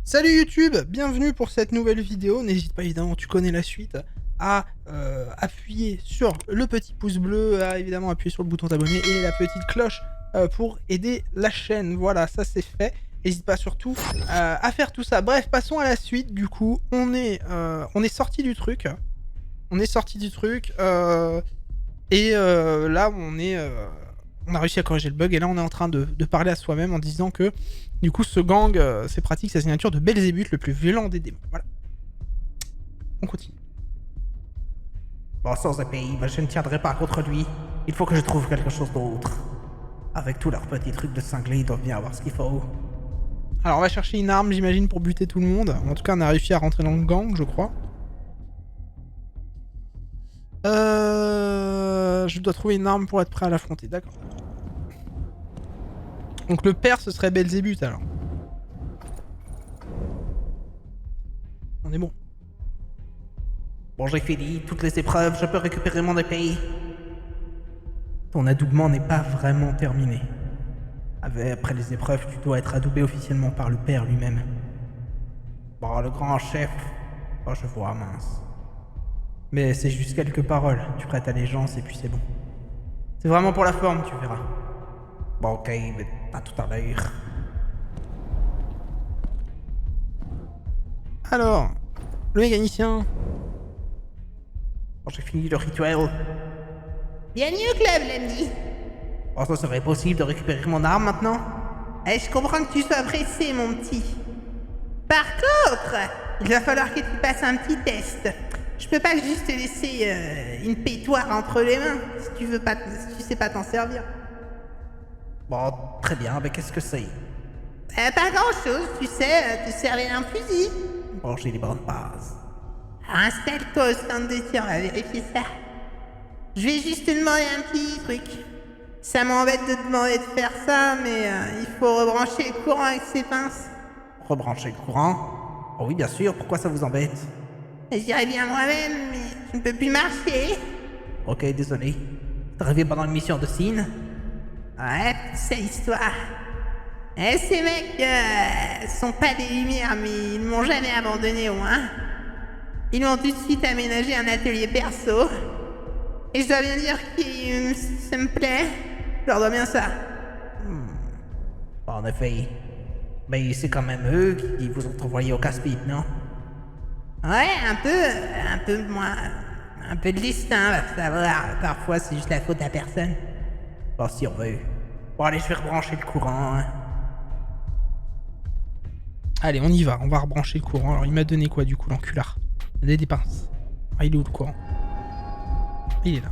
Salut YouTube, bienvenue pour cette nouvelle vidéo. N'hésite pas évidemment, tu connais la suite, à appuyer sur le petit pouce bleu, à évidemment appuyer sur le bouton t'abonner et la petite cloche pour aider la chaîne. Voilà, ça c'est fait. N'hésite pas surtout à faire tout ça. Bref, passons à la suite. Du coup, on est sorti du truc. On est sorti du truc. Là, on a réussi à corriger le bug. Et là, on est en train de parler à soi-même en disant que du coup, ce gang, c'est pratique sa signature de Belzébuth, le plus violent des démons. Voilà. On continue. Bon, sans épée, je ne tiendrai pas contre lui. Il faut que je trouve quelque chose d'autre. Avec tous leurs petits trucs de cinglés, ils doivent bien avoir ce qu'il faut. Alors, on va chercher une arme, j'imagine, pour buter tout le monde. En tout cas, on a réussi à rentrer dans le gang, je crois. Je dois trouver une arme pour être prêt à l'affronter, d'accord. Donc le père, ce serait Belzébuth, alors. On est bon. Bon, j'ai fini toutes les épreuves, je peux récupérer mon épée. Ton adoubement n'est pas vraiment terminé. Après les épreuves, tu dois être adoubé officiellement par le père lui-même. Bon, le grand chef... Oh, je vois, mince. Mais c'est juste quelques paroles, tu prêtes allégeance et puis c'est bon. C'est vraiment pour la forme, tu verras. Bon, ok, mais à tout à l'heure. Alors, le mécanicien. Bon, j'ai fini le rituel. Bienvenue au club, lundi. Bon, ça serait possible de récupérer mon arme maintenant? Je comprends que tu sois pressé, mon petit. Par contre, il va falloir que tu passes un petit test. Je peux pas juste te laisser une pétoire entre les mains si tu sais pas t'en servir. Bon, très bien, mais qu'est-ce que c'est? Pas grand-chose, tu sais, te servir un fusil. Bon, j'ai les bonnes bases. Alors installe-toi au stand de tir, on va vérifier ça. Je vais juste te demander un petit truc. Ça m'embête de te demander de faire ça, mais il faut rebrancher le courant avec ces pinces. Rebrancher le courant? Oh oui, bien sûr, pourquoi ça vous embête? Je dirais bien moi-même, mais je ne peux plus marcher. Ok, désolé. T'es arrivé pendant une mission de Sin? Ouais, c'est l'histoire. Ces mecs sont pas des lumières, mais ils ne m'ont jamais abandonné au moins. Ils m'ont tout de suite aménagé un atelier perso. Et je dois bien dire que ça me plaît. Je leur dois bien ça. Bon, en effet. Mais c'est quand même eux qui vous ont envoyé au casse-pipe, non? Ouais, un peu moins. Un peu de destin, va savoir. Parfois, c'est juste la faute à personne. Bon, si on veut. Bon, allez, je vais rebrancher le courant. Hein. Allez, on y va, on va rebrancher le courant. Alors, il m'a donné quoi, du coup, l'enculard? Il a des pinces. Ah, il est où, le courant? Il est là.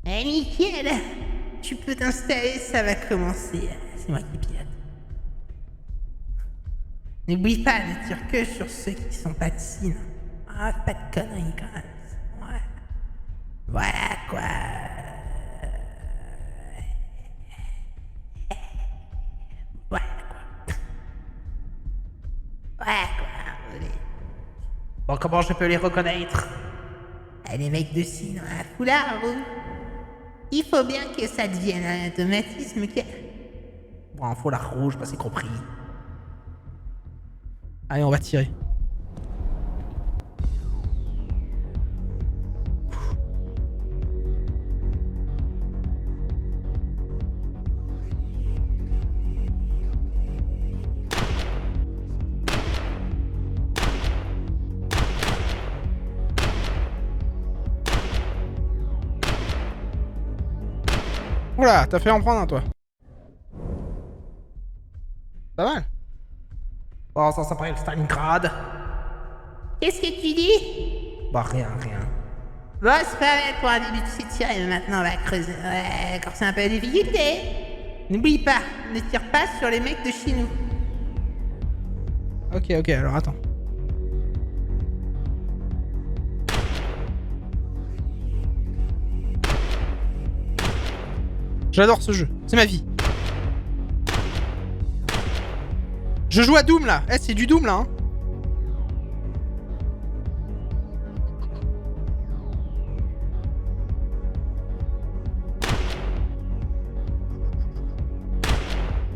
Nickel. Tu peux t'installer, ça va commencer. C'est moi qui pilote. N'oublie pas, ne tire que sur ceux qui sont pas de Sin. Ah, pas de conneries quand même. Ouais. Voilà quoi. Voilà quoi. Voilà quoi. Bon, comment je peux les reconnaître? Les mecs de Sin ont un foulard rouge. Il faut bien que ça devienne un automatisme que... Bon, faut la rouge, bah c'est compris. Allez, on va tirer. Oula, t'as fait en prendre un, toi. Pas mal. Bon, ça s'appelle Stalingrad. Qu'est-ce que tu dis? Bah rien. Bon, c'est pas mal pour un début de site tiré, mais maintenant on va creuser. Ouais, encore c'est un peu de difficulté. N'oublie pas, ne tire pas sur les mecs de chez nous. Ok, alors attends. J'adore ce jeu, c'est ma vie. Je joue à Doom là. C'est du Doom là. Hein.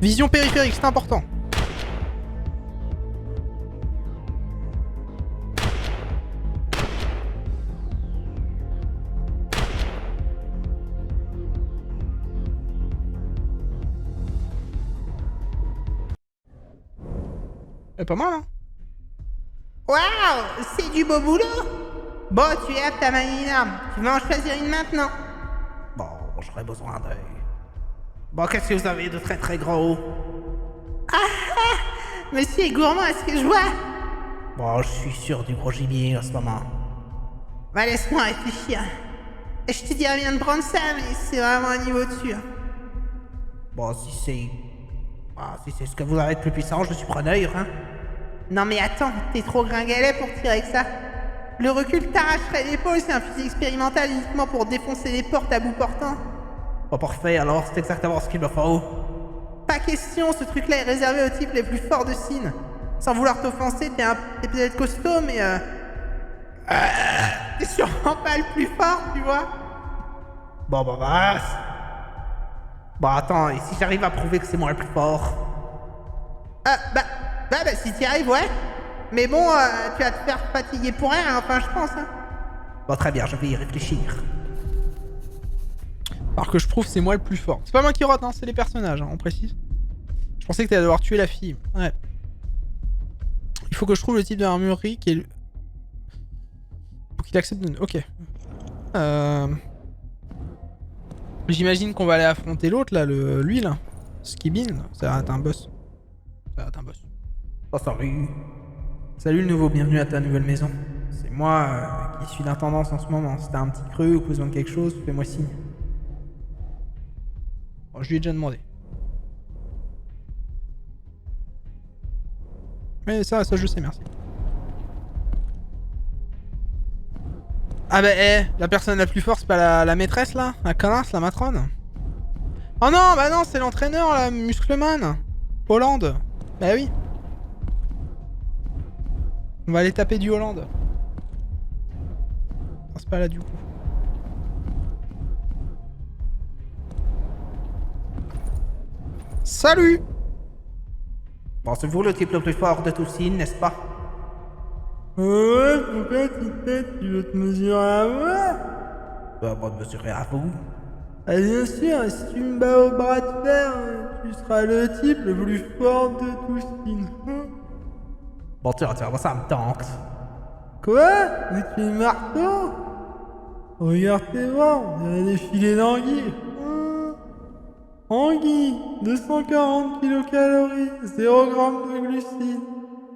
Vision périphérique, c'est important. Pas mal, hein. Waouh, c'est du beau boulot. Bon, tu es apte à manier une arme. Tu vas en choisir une maintenant. Bon, j'aurais besoin de... Bon, qu'est-ce que vous avez de très très gros? Monsieur est gourmand, est-ce que je vois? Bon, je suis sûr du gros gibier en ce moment. Bah, laisse-moi réfléchir. Je te dirais bien de prendre ça, mais c'est vraiment un niveau dessus. Bon, si c'est... Ah, si c'est ce que vous avez de plus puissant, je suis preneur, hein. Non mais attends, t'es trop gringalet pour tirer avec ça. Le recul t'arracherait l'épaule, c'est un fusil expérimental uniquement pour défoncer les portes à bout portant. Bon, parfait, alors c'est exactement ce qu'il me faut. Pas question, ce truc-là est réservé aux types les plus forts de Sin. Sans vouloir t'offenser, t'es peut-être costaud, mais t'es sûrement pas le plus fort, tu vois. Bon, bah, Bon, attends, et si j'arrive à prouver que c'est moi le plus fort? Bah, si t'y arrives, ouais. Mais bon, tu vas te faire fatiguer pour rien, enfin, je pense, hein. Bon, très bien, je vais y réfléchir. Alors que je prouve c'est moi le plus fort. C'est pas moi qui rote, hein, c'est les personnages, hein, on précise. Je pensais que t'allais devoir tuer la fille. Ouais. Il faut que je trouve le type d'armurerie qui est... Pour qu'il accepte de... Ok. J'imagine qu'on va aller affronter l'autre, là, lui, là. Skibin, là. Ça va être un boss. Ça va être un boss. Oh, salut. Salut le nouveau, bienvenue à ta nouvelle maison. C'est moi qui suis d'intendance en ce moment. Si t'as un petit creux ou besoin de quelque chose, fais-moi signe. Bon, je lui ai déjà demandé. Mais ça je sais, merci. Ah bah la personne la plus forte c'est pas la maîtresse là? La connasse, la matrone? Oh non, bah non, c'est l'entraîneur là, Muscleman. Hollande. Bah oui. On va aller taper du Hollande. Non, c'est pas là du coup. Salut! Bon, c'est vous le type le plus fort de tous Sin, n'est-ce pas? Ouais, pourquoi tu veux te mesurer à moi? Bon, de mesurer à vous. Ah bien sûr, si tu me bats au bras de fer, tu seras le type le plus fort de tous. Bon, tiens, moi ça me tente. Quoi? Mais tu es marteau? Regarde tes bras, on dirait des filets d'anguille. Anguille, 240 kilocalories, 0 g de glucides,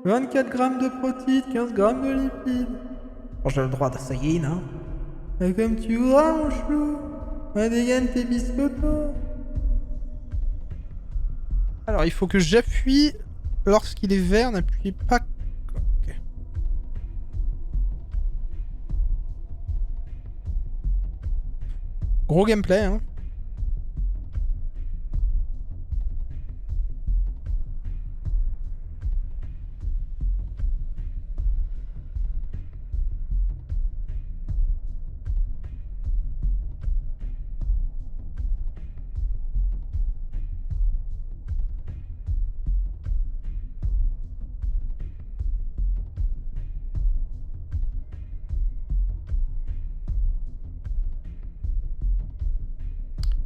24 g de protéines, 15 g de lipides. Bon, j'ai le droit d'essayer, non? Bah comme tu voudras, mon chou. On dégaine tes biscottos. Alors, il faut que j'appuie lorsqu'il est vert, n'appuyez pas... Ok. Gros gameplay, hein.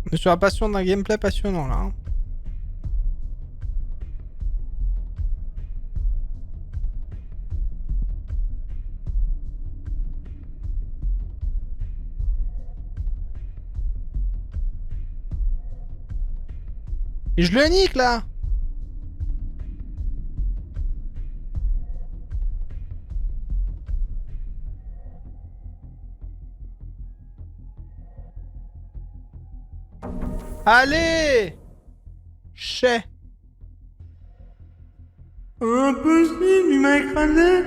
On est sur la passion d'un gameplay passionnant là. Hein. Et je le nique là. Allez! Chais! Impossible, il m'a écrasé!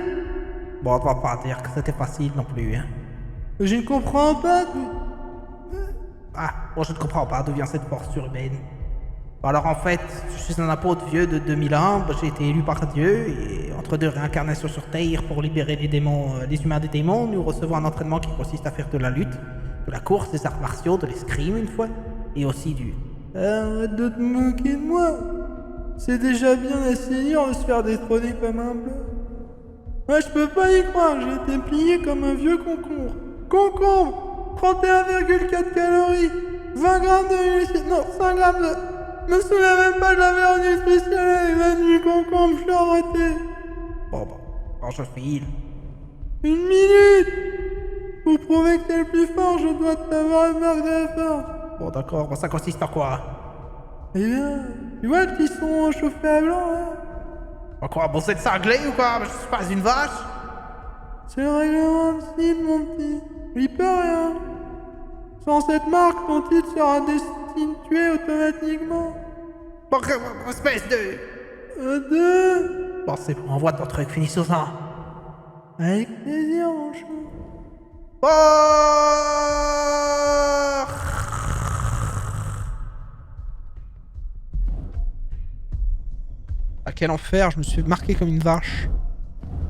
Bon, on va pas dire que c'était facile non plus, hein. Je ne comprends pas. Ah, bon, je ne comprends pas d'où vient cette force surhumaine. Bon, alors en fait, je suis un apôtre vieux de 2000 ans, j'ai été élu par Dieu, et entre deux réincarnations sur Terre pour libérer les démons, les humains des démons, nous recevons un entraînement qui consiste à faire de la lutte, de la course, des arts martiaux, de l'escrime une fois, et aussi du... Arrête de te moquer de moi. C'est déjà bien assez dur de se faire détrôner comme un bleu. Moi je peux pas y croire, j'ai été plié comme un vieux concombre. Concombre! 31,4 calories, 20 grammes de glucides, non, 5 grammes de... Je me souviens même pas de la valeur nutritionnelle, la nuit concombre, je suis arrêté. Bon, quand je file. Une minute! Pour prouver que t'es le plus fort, je dois t'avoir une marque de la force. Bon, d'accord, ça consiste en quoi? Eh bien, tu vois le petit son chauffé à blanc, là? En quoi? Bon, c'est cinglé ou quoi? Je suis pas une vache? C'est le règlement de style, mon petit. Il peut rien. Sans cette marque, ton titre sera destitué automatiquement. Bon, espèce de... Bon, c'est bon, envoie ton truc, finissons-en. Avec plaisir, mon chou. Oh! Ah, quel enfer, je me suis marqué comme une vache.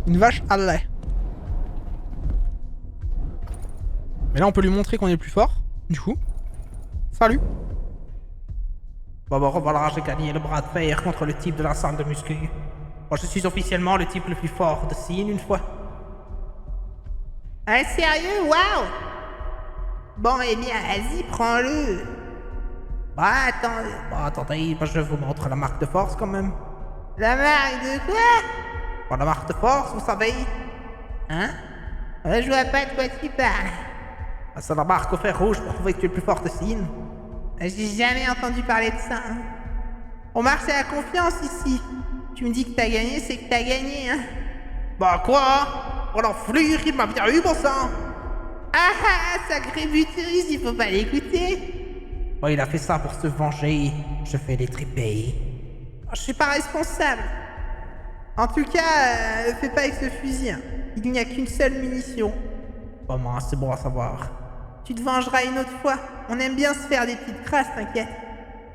Une vache à lait. Mais là, on peut lui montrer qu'on est le plus fort. Du coup. Salut. Bon, voilà, j'ai gagné le bras de fer contre le type de la salle de muscu. Bon, je suis officiellement le type le plus fort de Sin une fois. Ah, sérieux? Waouh! Bon, eh bien, vas-y, prends-le. Bah, attends. Bon, attendez, je vous montre la marque de force quand même. La marque de quoi? Bon, la marque de force, vous savez. Hein? Je vois pas de quoi tu parles. C'est la marque au fer rouge pour prouver que tu es le plus fort de Sin. J'ai jamais entendu parler de ça. Hein. On marche à la confiance ici. Tu me dis que t'as gagné, c'est que t'as gagné, hein. Bah quoi? Oh l'enflure, il m'a bien eu, bon sang. Ah, sacré buteuse, il faut pas l'écouter. Bon, il a fait ça pour se venger. Je fais les tripés. Je suis pas responsable. En tout cas, fais pas avec ce fusil. Hein. Il n'y a qu'une seule munition. Bon, moi, c'est bon à savoir. Tu te vengeras une autre fois. On aime bien se faire des petites crasses, t'inquiète.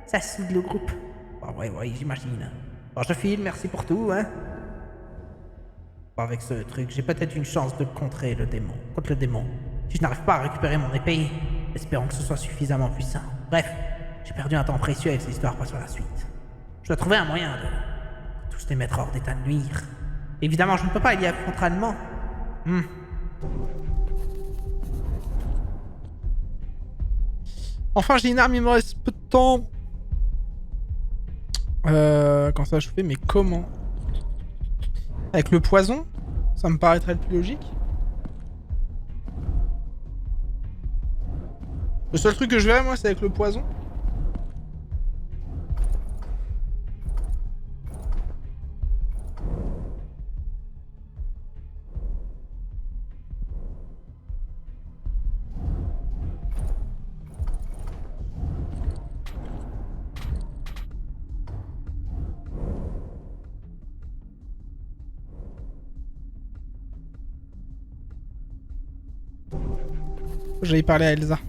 Ça soude le groupe. Bah ouais, j'imagine. Bon, je file, merci pour tout, hein. Bon, avec ce truc, j'ai peut-être une chance de contrer le démon. Contre le démon. Si je n'arrive pas à récupérer mon épée, espérons que ce soit suffisamment puissant. Bref, j'ai perdu un temps précieux avec cette histoire, pas sur la suite. Je dois trouver un moyen de tous les mettre hors d'état de nuire. Évidemment, je ne peux pas y aller frontalement. Enfin, j'ai une arme, il me reste peu de temps. Quand ça je fais, mais comment? Avec le poison? Ça me paraîtrait le plus logique. Le seul truc que je verrais, moi, c'est avec le poison. J'allais parler à Elsa.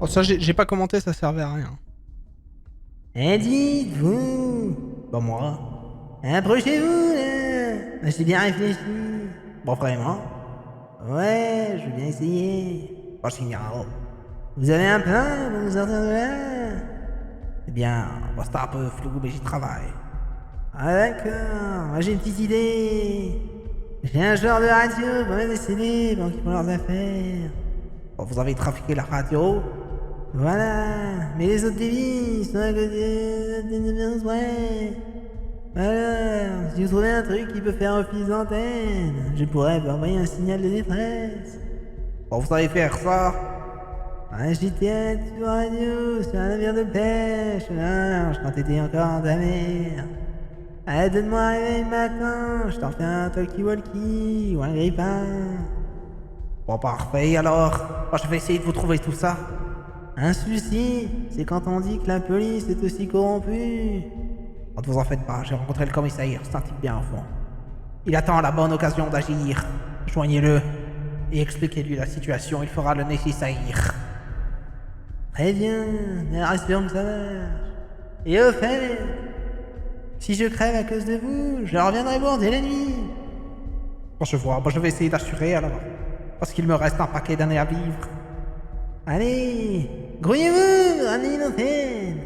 Oh, ça, j'ai pas commenté, ça servait à rien. Dites-vous. Bon, moi. Approchez-vous, là. J'ai bien réfléchi. Bon, vraiment. Ouais, je veux bien essayer. Bon, signal. Vous avez un plan pour nous sortir de là? Eh bien, bon, c'est un peu flou, mais j'y travaille. Ah, d'accord. Moi, j'ai une petite idée. J'ai un genre de radio pour mettre des CD pour qu'ils font leurs affaires. Bon, vous avez trafiqué la radio? Voilà. Mais les autres débits sont à côté de ouais. Alors, si vous trouvez un truc qui peut faire office d'antenne, je pourrais vous envoyer un signal de détresse. Bon, vous savez faire ça? J'étais à la radio sur un navire de pêche au large quand t'étais encore en ta mer. Donne-moi un réveil maintenant, je t'en fais un talkie-walkie ou un grippin. Bon, parfait, alors. Bon, je vais essayer de vous trouver tout ça. Un souci, c'est quand on dit que la police est aussi corrompue. Ne vous en faites pas, j'ai rencontré le commissaire, c'est un type bien au fond. Il attend la bonne occasion d'agir. Joignez-le et expliquez-lui la situation, il fera le nécessaire. Très bien, alors espérons que ça marche. Et au fait, si je crève à cause de vous, je reviendrai voir dès la nuit. Bon, je vois, bon, je vais essayer d'assurer alors. Parce qu'il me reste un paquet d'années à vivre. Allez, grouillez-vous, ramenez une antenne.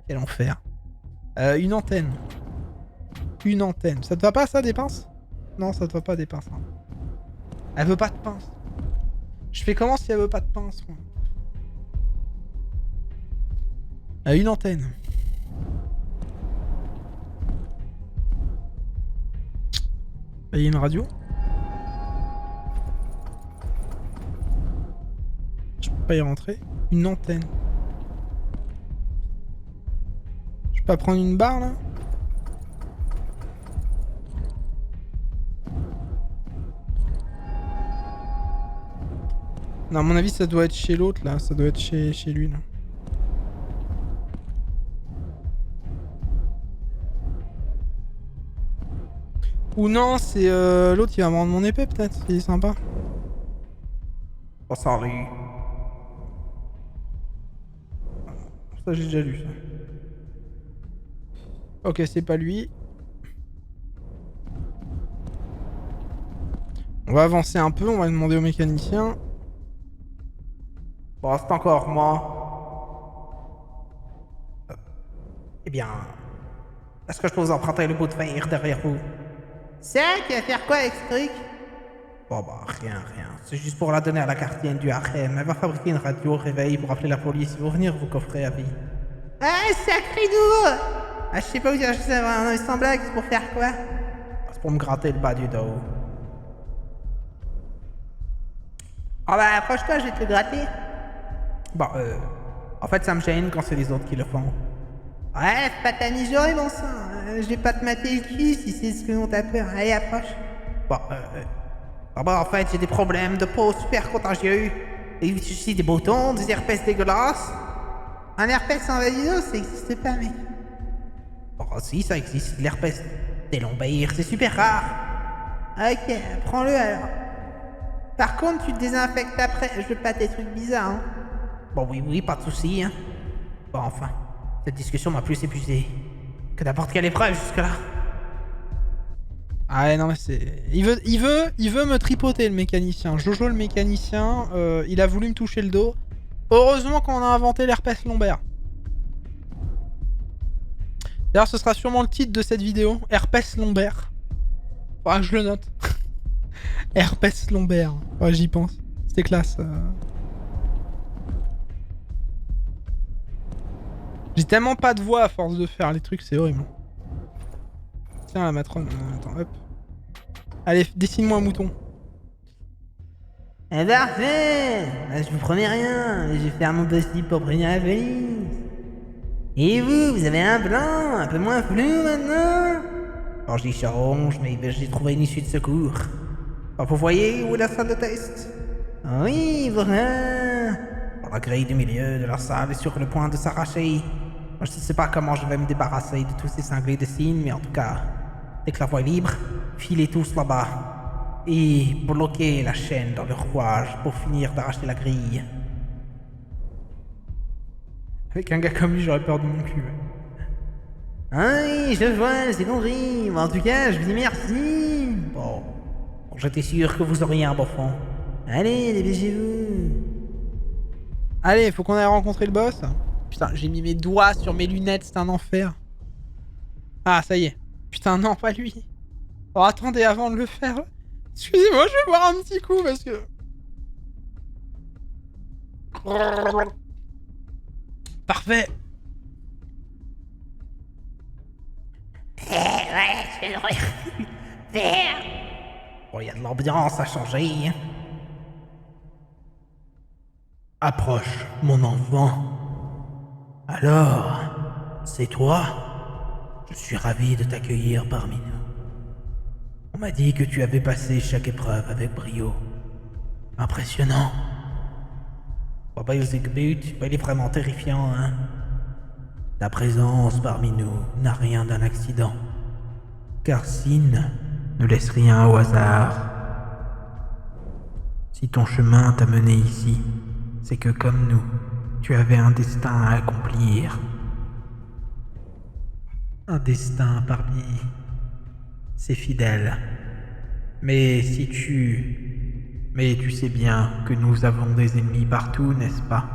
Quel enfer. Une antenne. Une antenne. Ça te va pas ça, des pinces? Non, ça te va pas, des pinces. Hein. Elle veut pas de pince. Je fais comment si elle veut pas de pince, moi? Une antenne. Il y a une radio. Je peux pas y rentrer. Une antenne. Je peux pas prendre une barre là? Non, à mon avis, ça doit être chez l'autre là. Ça doit être chez lui là. Ou non, c'est l'autre qui va me rendre mon épée peut-être. Il est sympa. Oh, sorry. Ça, j'ai déjà lu ça. Ok, c'est pas lui. On va avancer un peu, on va demander au mécanicien. Bon, c'est encore moi. Eh bien... Est-ce que je peux vous emprunter le bout de fer derrière vous? Ça, tu vas faire quoi avec ce truc? Bon bah, rien. C'est juste pour la donner à la gardienne du harem. Elle va fabriquer une radio au réveil pour appeler la police. Ils vont venir vous coffrer à vie. Ah, sacré nouveau! Ah, je sais pas où j'ai acheté ça, non, sans blague, c'est pour faire quoi? C'est pour me gratter le bas du dos. Ah bah, approche-toi, je vais te le gratter. Bah, en fait, ça me gêne quand c'est les autres qui le font. Ouais, pas ta mijaurée, bon sang. Je vais pas te mater le cul si c'est ce que l'on t'a peur. Allez, approche. Bon, en fait, j'ai des problèmes de peau super contagieux. Et il suscite des boutons, des herpès dégueulasses. Un herpès en valido, ça existe pas, mec. Bon, si, ça existe. L'herpès des lombaires, c'est super rare. Ok, prends-le alors. Par contre, tu te désinfectes après. Je veux pas tes trucs bizarres, hein. Bon, oui, pas de soucis, hein. Bon, enfin, cette discussion m'a plus épuisé que n'importe quelle épreuve jusque-là. Ah ouais, non mais c'est... Il veut me tripoter le mécanicien. Jojo le mécanicien, il a voulu me toucher le dos. Heureusement qu'on a inventé l'herpès lombaire. D'ailleurs, ce sera sûrement le titre de cette vidéo. Herpès lombaire. Faudra que je le note. Herpès lombaire. Ouais, j'y pense. C'était classe. J'ai tellement pas de voix à force de faire les trucs, c'est horrible. Tiens, la matrone. Attends, hop. Allez, dessine-moi un mouton. Eh parfait! Je vous promets rien, je vais faire mon possible pour prévenir la police. Et vous avez un plan un peu moins flou maintenant? Alors j'y change, mais j'ai trouvé une issue de secours. Alors, vous voyez où est la salle de test? Oui, voilà. La grille du milieu de la salle est sur le point de s'arracher. Moi, je ne sais pas comment je vais me débarrasser de tous ces cinglés de signes, mais en tout cas, dès que la voie est libre, filez tous là-bas. Et bloquez la chaîne dans le rouage pour finir d'arracher la grille. Avec un gars comme lui, j'aurais peur de mon cul. Ah oui, je vois, c'est compris. Mais en tout cas, je vous dis merci. Bon, j'étais sûr que vous auriez un beau fond. Allez, dépêchez-vous. Allez, faut qu'on aille rencontrer le boss. Putain, j'ai mis mes doigts sur mes lunettes, c'est un enfer. Ah, ça y est. Putain, non, pas lui. Oh, attendez, avant de le faire... Excusez-moi, je vais boire un petit coup, parce que... Parfait. Ouais, je vais faire. Bon, il y a de l'ambiance à changer. Approche, mon enfant. Alors, c'est toi? Je suis ravi de t'accueillir parmi nous. On m'a dit que tu avais passé chaque épreuve avec brio. Impressionnant. Basic But, il est vraiment terrifiant, hein? Ta présence parmi nous n'a rien d'un accident. Car Sin ne laisse rien au hasard. Si ton chemin t'a mené ici, c'est que comme nous, tu avais un destin à accomplir. Un destin parmi ces fidèles. Mais tu sais bien que nous avons des ennemis partout, n'est-ce pas?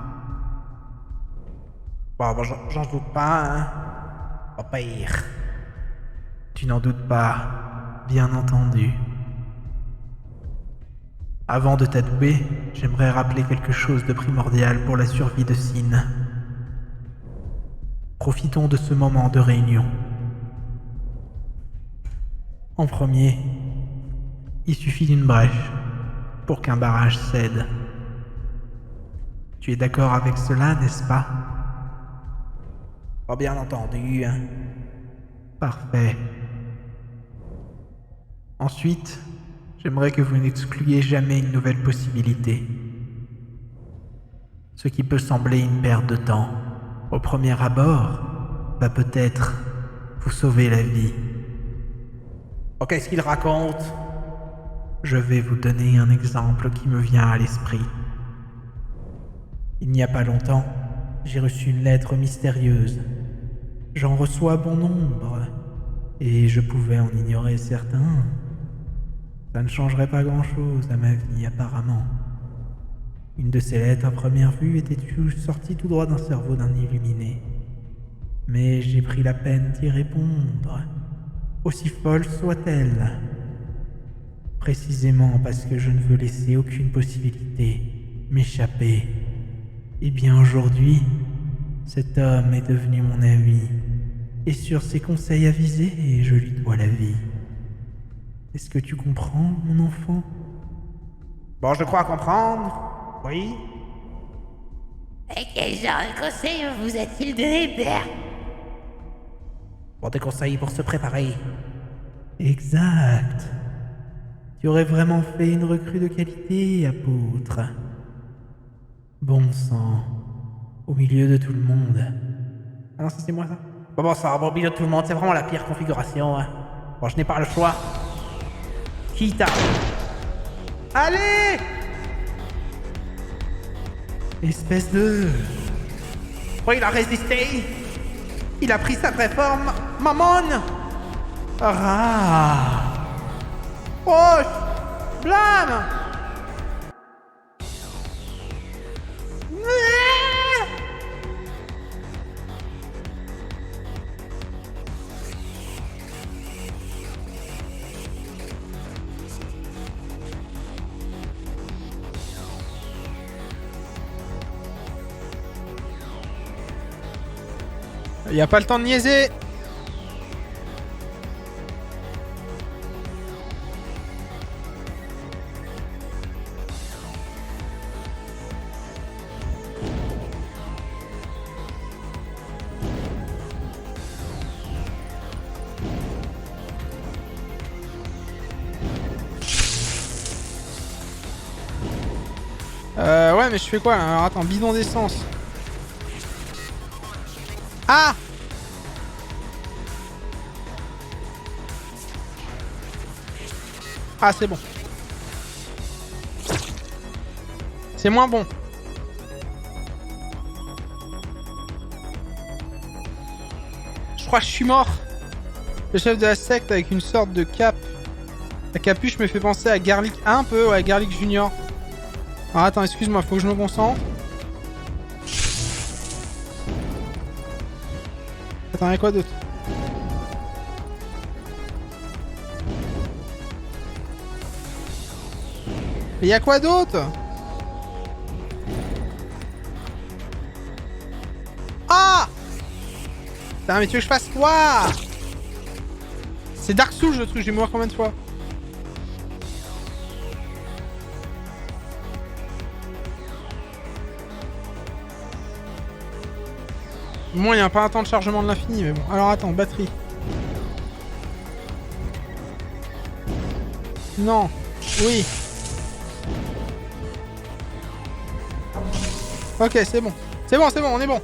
Bon, j'en doute pas, hein. Pas pire. Tu n'en doutes pas, bien entendu. Avant de t'adouber, j'aimerais rappeler quelque chose de primordial pour la survie de Sin. Profitons de ce moment de réunion. En premier, Il suffit d'une brèche pour qu'un barrage cède. Tu es d'accord avec cela, n'est-ce pas? Oh, bien entendu. Parfait. Ensuite, j'aimerais que vous n'excluiez jamais une nouvelle possibilité. Ce qui peut sembler une perte de temps, au premier abord, va peut-être vous sauver la vie. Oh, qu'est-ce qu'il raconte? Je vais vous donner un exemple qui me vient à l'esprit. Il n'y a pas longtemps, j'ai reçu une lettre mystérieuse. J'en reçois bon nombre, et je pouvais en ignorer certains. Ça ne changerait pas grand-chose à ma vie, apparemment. Une de ces lettres à première vue était sortie tout droit d'un cerveau d'un illuminé. Mais j'ai pris la peine d'y répondre, aussi folle soit-elle. Précisément parce que je ne veux laisser aucune possibilité m'échapper. Eh bien aujourd'hui, cet homme est devenu mon ami, et sur ses conseils avisés, je lui dois la vie. Est-ce que tu comprends, mon enfant? Bon, je crois comprendre. Oui. Et quel genre de conseil vous a-t-il donné, père? Bon, des conseils pour se préparer. Exact. Tu aurais vraiment fait une recrue de qualité, apôtre. Bon sang, au milieu de tout le monde. Ah non, ça c'est moi ça. Bon, ça, au milieu de tout le monde, c'est vraiment la pire configuration. Bon, je n'ai pas le choix. Quitte à... Allez! Espèce de... Oh, il a résisté. Il a pris sa vraie forme. Mammon! Ah! Oh! Blâme! Y a pas le temps de niaiser. Ouais, mais je fais quoi là? Alors attends, bidon d'essence. Ah! Ah, c'est bon. C'est moins bon. Je crois que je suis mort. Le chef de la secte avec une sorte de cape. La capuche me fait penser à Garlic. Un peu, ouais, Garlic Junior. Alors attends, excuse-moi, faut que je me concentre. Attends, y'a quoi d'autre? Mais y'a quoi d'autre? Ah! Putain, mais tu veux que je fasse quoi? C'est Dark Souls le truc, je vais mourir combien de fois? Bon, il n'y a pas un temps de chargement de l'infini, mais bon. Alors attends, batterie. Non. Oui. Ok, c'est bon. C'est bon, on est bon.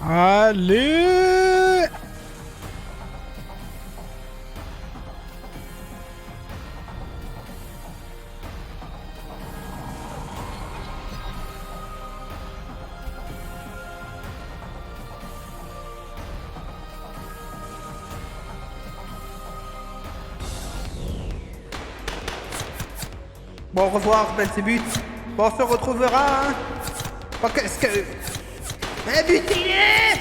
Allez! Bon, au revoir, Belzébuth. Bon, on se retrouvera, hein. Bon, qu'est-ce que... Mais butez-les!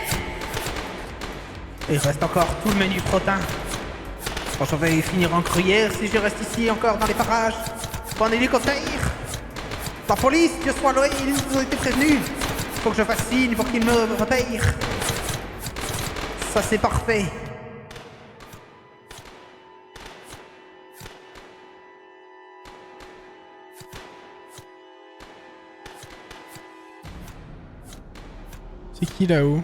Il reste encore tout le menu protein. Bon, je vais finir en gruyère si je reste ici encore dans les parages. Bon, en hélicoptère. La police, Dieu soit loué, ils nous ont été prévenus. Faut que je fasse signe pour qu'ils me repèrent. Ça, c'est parfait. C'est qui là-haut?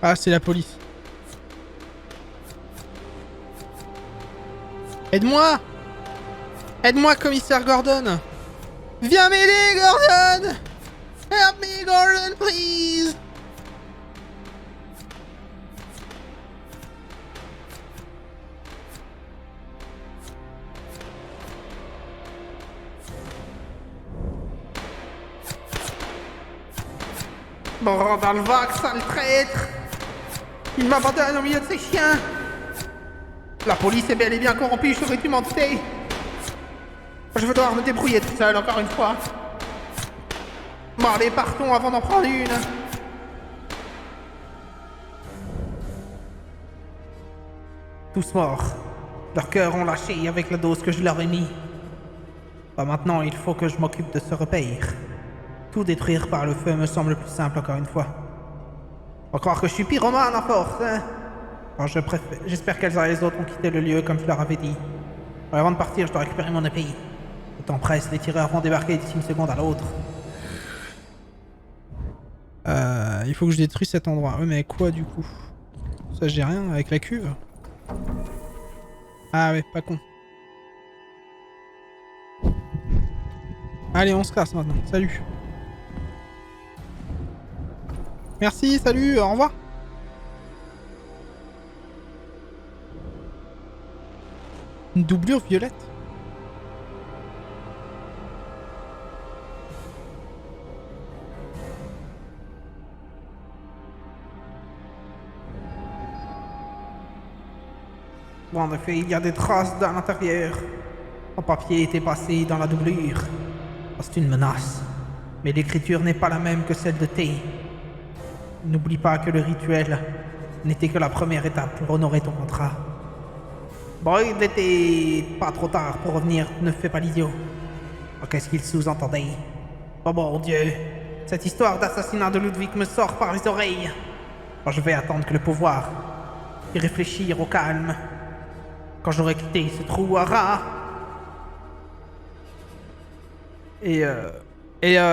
Ah, c'est la police. Aide-moi! Aide-moi, commissaire Gordon! Viens m'aider, Gordon! Help me, Gordon, please! Bon, dans le vague, sale traître. Il m'abandonne au milieu de ses chiens. La police est bel et bien corrompue, j'aurais dû m'en douter. Je vais devoir me débrouiller tout seul, encore une fois. Bon, allez, partons avant d'en prendre une. Tous morts. Leurs cœurs ont lâché avec la dose que je leur ai mis. Bah maintenant, il faut que je m'occupe de ce repère. Tout détruire par le feu me semble plus simple, encore une fois. On va croire que je suis pyromane à force, hein. Alors j'espère qu'Elsa et les autres ont quitté le lieu comme je leur avais dit. Alors avant de partir, je dois récupérer mon épée. Le temps presse, les tireurs vont débarquer d'ici une seconde à l'autre. Il faut que je détruise cet endroit. Oui, mais quoi du coup? Ça, j'ai rien avec la cuve. Ah ouais, pas con. Allez, on se casse maintenant. Salut. Merci, salut, au revoir. Une doublure violette. Bon, en effet, il y a des traces dans l'intérieur. Le papier était passé dans la doublure. C'est une menace. Mais l'écriture n'est pas la même que celle de T. N'oublie pas que le rituel n'était que la première étape pour honorer ton contrat. Bon, il n'était pas trop tard pour revenir, ne fais pas l'idiot. Oh, qu'est-ce qu'il sous-entendait? Oh mon Dieu, cette histoire d'assassinat de Ludwig me sort par les oreilles. Oh, je vais attendre que le pouvoir y réfléchir au calme. Quand j'aurai quitté ce trou à rats. Et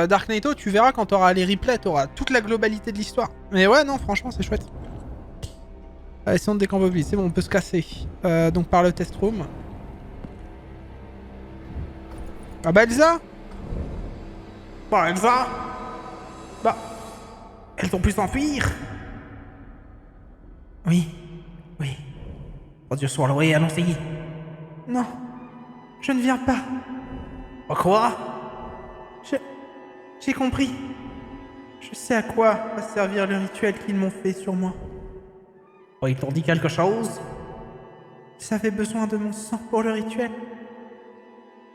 Dark Knighto, tu verras quand t'auras les replays, t'auras toute la globalité de l'histoire. Mais ouais, non, franchement, c'est chouette. Essayons de décambobiler. C'est bon, on peut se casser. Donc par le test room. Ah bah Elsa? Bah Elsa? Bah... Elles ont pu s'enfuir. Oui, oui. Oh Dieu soit loué, allons-y. Non, je ne viens pas. Oh quoi? J'ai compris. Je sais à quoi va servir le rituel qu'ils m'ont fait sur moi. Oh, ils t'ont dit quelque chose? Ils avaient besoin de mon sang pour le rituel.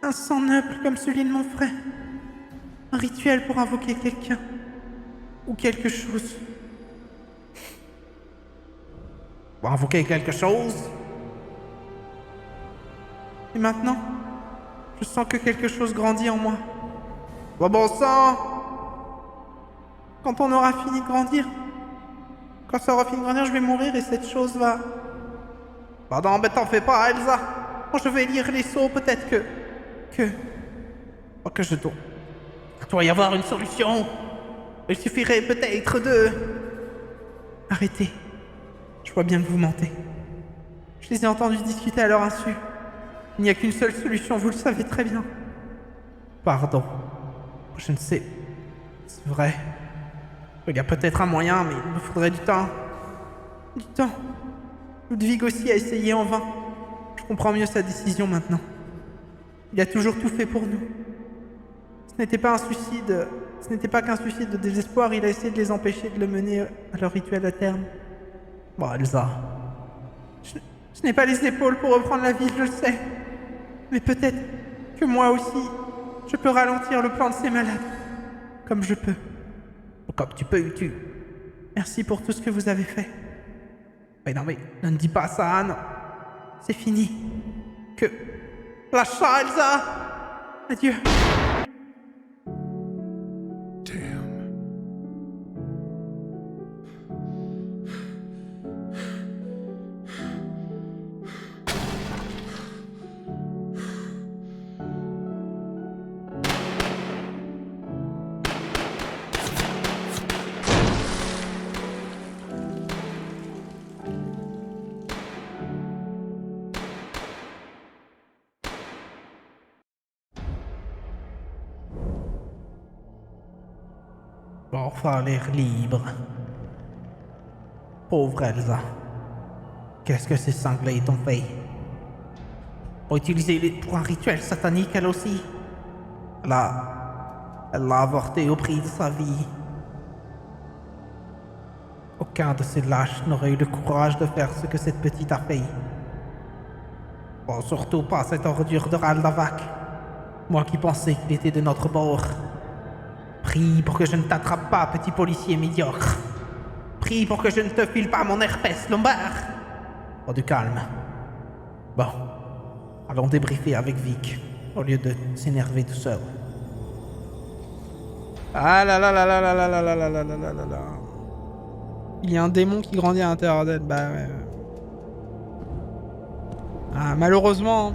Un sang noble comme celui de mon frère. Un rituel pour invoquer quelqu'un. Ou quelque chose. Pour invoquer quelque chose? Et maintenant, je sens que quelque chose grandit en moi. Oh bon sang! Quand on aura fini de grandir, quand ça aura fini de grandir, je vais mourir et cette chose va... Bah non, mais t'en fais pas, Elsa! Quand je vais lire les sceaux, peut-être que... Oh, que je dois... Il doit y avoir une solution! Il suffirait peut-être de... Arrêtez. Je vois bien que vous mentez. Je les ai entendus discuter à leur insu. Il n'y a qu'une seule solution, vous le savez très bien. Pardon. Je ne sais... C'est vrai. Il y a peut-être un moyen, mais il me faudrait du temps. Du temps. Ludwig aussi a essayé en vain. Je comprends mieux sa décision maintenant. Il a toujours tout fait pour nous. Ce n'était pas un suicide... Ce n'était pas qu'un suicide de désespoir, il a essayé de les empêcher de le mener à leur rituel à terme. Bon, Elsa... Je n'ai pas les épaules pour reprendre la vie, je le sais. Mais peut-être que moi aussi, je peux ralentir le plan de ces malades. Comme je peux. Comme tu peux, tu... Merci pour tout ce que vous avez fait. Mais non, mais ne dis pas ça, non. C'est fini. Lâche ça, Elsa! Adieu. Pour faire l'air libre. Pauvre Elsa. Qu'est-ce que ces cinglés t'ont fait? Pour utiliser pour un rituel satanique, elle aussi. Elle l'a avorté au prix de sa vie. Aucun de ces lâches n'aurait eu le courage de faire ce que cette petite a fait. Bon, surtout pas cette ordure de Raldavac. Moi qui pensais qu'il était de notre bord. Prie pour que je ne t'attrape pas, petit policier médiocre. Prie pour que je ne te file pas mon herpès lombard. Oh, du calme. Bon, allons débriefer avec Vic, au lieu de s'énerver tout seul. Ah là là là là là là là là là là là là là là. Il y a un démon qui grandit à l'intérieur d'elle. Bah ouais. Ah, malheureusement.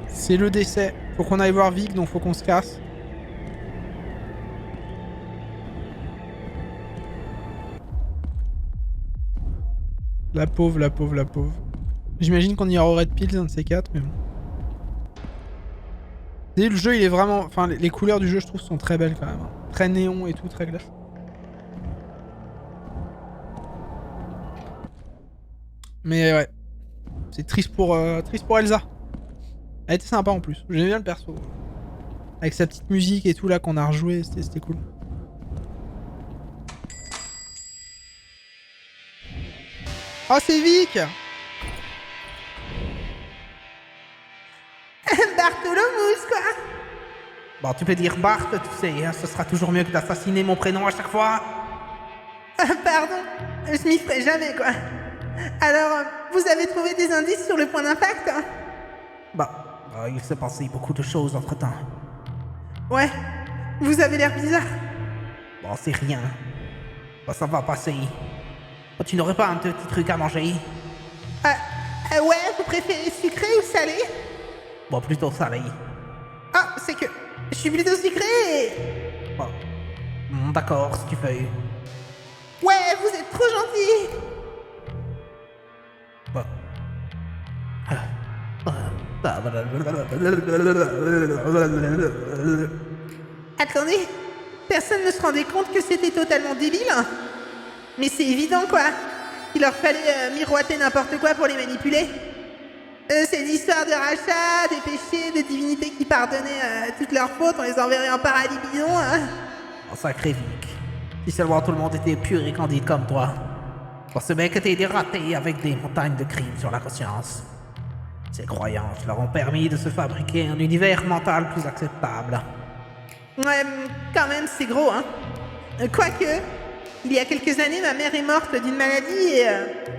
C'est le décès. Faut qu'on aille voir Vic, donc faut qu'on se casse. La pauvre, la pauvre, la pauvre. J'imagine qu'on y aura Red Pills, un de ces quatre, mais bon. Et le jeu, il est vraiment... Enfin, les couleurs du jeu, je trouve, sont très belles quand même. Hein. Très néon et tout, très glace. Mais ouais. C'est triste pour Elsa. Elle était sympa en plus. J'aimais bien le perso. Avec sa petite musique et tout là qu'on a rejoué, c'était cool. Oh, c'est Vic! Bartholomew, quoi. Bon, tu peux dire Bart, tu sais, hein, ce sera toujours mieux que d'assassiner mon prénom à chaque fois. Pardon, je m'y ferai jamais, quoi. Alors, vous avez trouvé des indices sur le point d'impact, hein? Bah, il s'est passé beaucoup de choses entre-temps. Ouais, vous avez l'air bizarre. Bon, c'est rien. Bah, ça va passer. Bah, tu n'aurais pas un petit truc à manger? Ouais, vous préférez sucré ou salé? Bon, plutôt salé. Ah, c'est que je suis plutôt sucré et... Bon, d'accord, si tu veux. Ouais, vous êtes trop gentil. Bon. Attendez, personne ne se rendait compte que c'était totalement débile? Mais c'est évident, quoi. Il leur fallait miroiter n'importe quoi pour les manipuler. Ces histoires de rachat, des péchés, de divinités qui pardonnaient toutes leurs fautes, on les enverrait en paradis bidon, hein. Oh, sacré Vic. Si seulement tout le monde était pur et candide comme toi. Pour ce mec était dératé avec des montagnes de crimes sur la conscience. Ces croyances leur ont permis de se fabriquer un univers mental plus acceptable. Ouais, quand même, c'est gros, hein. Quoique, il y a quelques années, ma mère est morte d'une maladie et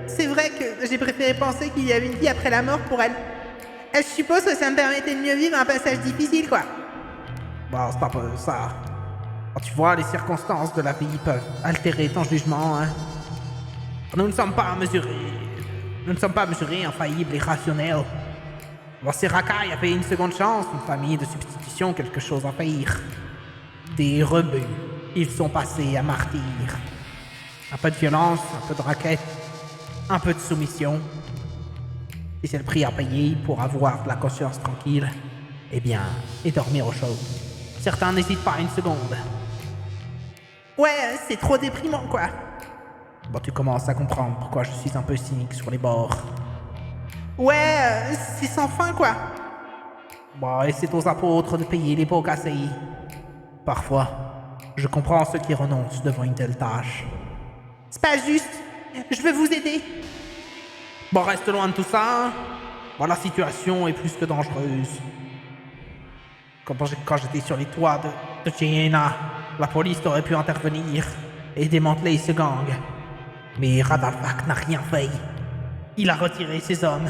c'est vrai que j'ai préféré penser qu'il y avait une vie après la mort pour elle. Je suppose que ça me permettait de mieux vivre un passage difficile, quoi. Bon, c'est un peu ça. Quand tu vois, les circonstances de la vie peuvent altérer ton jugement, hein. Nous ne sommes pas mesurés, infaillibles et rationnels. Bon, ces racailles avaient une seconde chance, une famille de substitution, quelque chose à faire. Des rebuts. Ils sont passés à martyrs. Un peu de violence, un peu de raquette, un peu de soumission. Si c'est le prix à payer pour avoir de la conscience tranquille, eh bien, et dormir au chaud. Certains n'hésitent pas une seconde. Ouais, c'est trop déprimant, quoi. Bon, tu commences à comprendre pourquoi je suis un peu cynique sur les bords. Ouais, c'est sans fin, quoi. Bon, et c'est aux apôtres de payer les pots cassés. Parfois, je comprends ceux qui renoncent devant une telle tâche. C'est pas juste. Je veux vous aider. Bon, reste loin de tout ça. Bon, la situation est plus que dangereuse. Quand j'étais sur les toits de Siena, la police aurait pu intervenir et démanteler ce gang. Mais Raldavac n'a rien fait. Il a retiré ses hommes.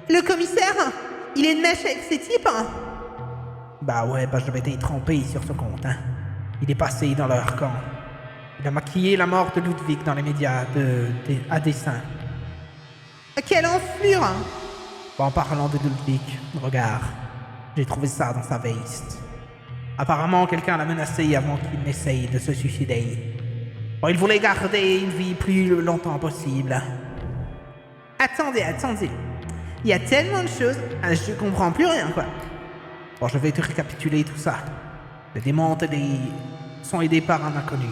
Le commissaire, il est de mèche avec ces types, hein. Bah ouais, je m'étais trompé sur ce compte, hein. Il est passé dans leur camp. Il a maquillé la mort de Ludwig dans les médias à dessein. Quelle enflure! En parlant de Ludwig, regarde, j'ai trouvé ça dans sa veste. Apparemment, quelqu'un l'a menacé avant qu'il n'essaye de se suicider. Bon, il voulait garder une vie plus longtemps possible. Attendez. Il y a tellement de choses, je comprends plus rien, quoi. Bon, je vais te récapituler tout ça. Les démons sont aidés par un inconnu.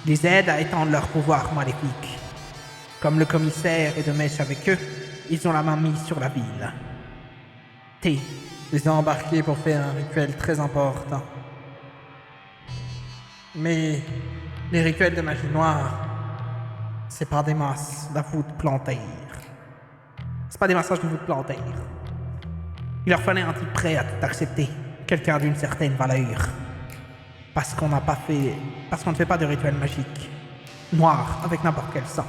Ils les aident à étendre leur pouvoir maléfique. Comme le commissaire est de mèche avec eux, ils ont la main mise sur la ville. T les a embarqués pour faire un rituel très important. Mais les rituels de magie noire, c'est pas des masses de voûte plantaire. C'est pas des massages de voûte plantaire. Il leur fallait un type prêt à tout accepter, quelqu'un d'une certaine valeur. Parce qu'on ne fait pas de rituel magique noir avec n'importe quel sang.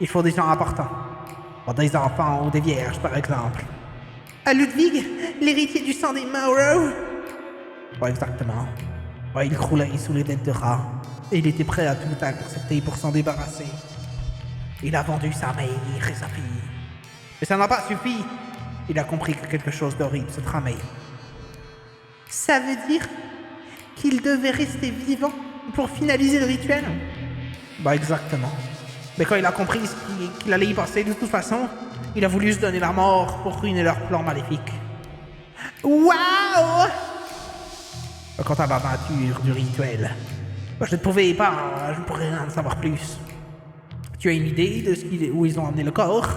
Il faut des gens importants. Des enfants ou des vierges, par exemple. À Ludwig, l'héritier du sang des Mauro. Pas exactement. Il croulait sous les dettes de rats. Et il était prêt à tout accepter pour s'en débarrasser. Il a vendu sa mère et sa fille. Mais ça n'a pas suffi. Il a compris que quelque chose d'horrible se tramait. Ça veut dire qu'il devait rester vivant pour finaliser le rituel? Exactement. Mais quand il a compris qu'il allait y passer de toute façon, il a voulu se donner la mort pour ruiner leur plan maléfique. Waouh! Quant à la nature du rituel, je ne pourrais rien en savoir plus. Tu as une idée de où ils ont emmené le corps?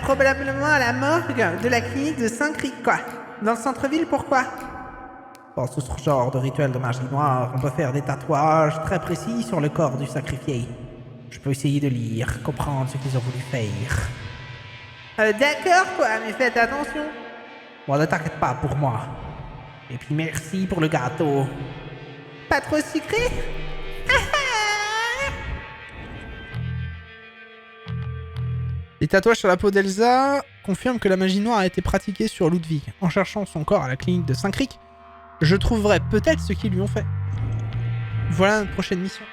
Probablement à la morgue de la clinique de Saint-Cric, quoi. Dans le centre-ville, pourquoi? Dans ce genre de rituel de magie noire, on peut faire des tatouages très précis sur le corps du sacrifié. Je peux essayer de lire, comprendre ce qu'ils ont voulu faire. D'accord, quoi, mais faites attention. Bon, ne t'inquiète pas pour moi. Et puis merci pour le gâteau. Pas trop sucré? Les tatouages sur la peau d'Elsa confirment que la magie noire a été pratiquée sur Ludwig. En cherchant son corps à la clinique de Saint-Cric, je trouverai peut-être ce qu'ils lui ont fait. Voilà notre prochaine mission.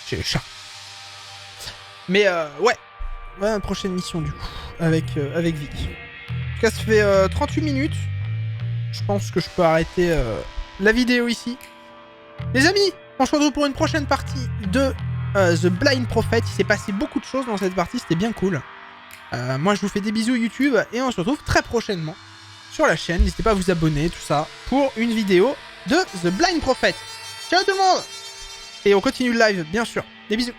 J'ai le chat. Mais ouais. Voilà notre prochaine mission du coup. Avec Vic. En tout cas, ça fait 38 minutes. Je pense que je peux arrêter la vidéo ici. Les amis, on se retrouve pour une prochaine partie de The Blind Prophet. Il s'est passé beaucoup de choses dans cette partie, c'était bien cool. Moi, je vous fais des bisous YouTube et on se retrouve très prochainement sur la chaîne. N'hésitez pas à vous abonner, tout ça, pour une vidéo de The Blind Prophet. Ciao tout le monde! Et on continue le live, bien sûr. Des bisous.